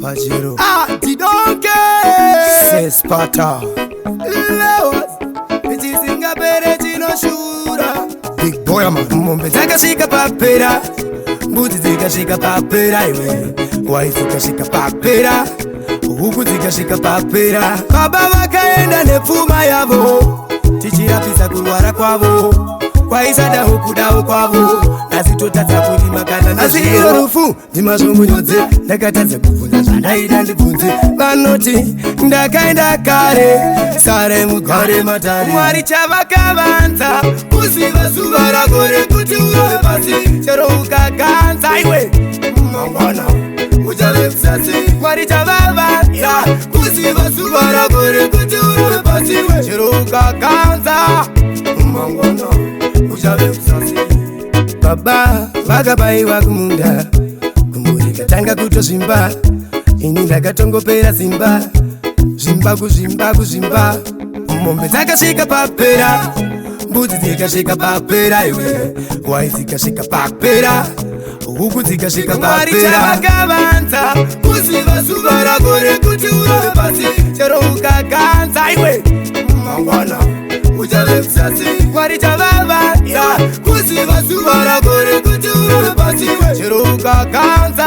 Pajero Tidonke Sespata Lewis Ichizinga pere chinoshura Big boy man Mombe dzakasvika papera Mbuti dzikasvika papera iwe Waifu kasvika papera Huku dzikasvika papera Baba vakaenda nepfuma yavo Tichirapisa kurwara kwavo Kwaisada hukudawo kwavo Asi totadza kurima kana nazviro rufu ndimazvomunyodze ndakatadza kubvunza zvandaida ndibvunze vanoti ndakaenda kare sare mugare matare Mwari chavakavanza kuziva zuva rako rekuti uve pasi chero ukaganza iwe mangwana uchave kusasi Mwari chavavanza kuziva zuva rako rekuti uve pasi chero ukaganza mangwana uchave kusasi Baba vakabaiwa kumunda kumuri katanga kutozvimba ini ndakatongopera simba zvimba kuzvimba mombe dzakasvika papera mbudzi dzikasvika papera iwe wai dzikasvika papera huku dzikasvika papera vakavanza kuziva zuva rako rekuti uve pasi chero ukaganza iwe mangwana uchave kusasi Mwari chavavaza kuziva zuva rako rekuti uve pasi chero ukaganza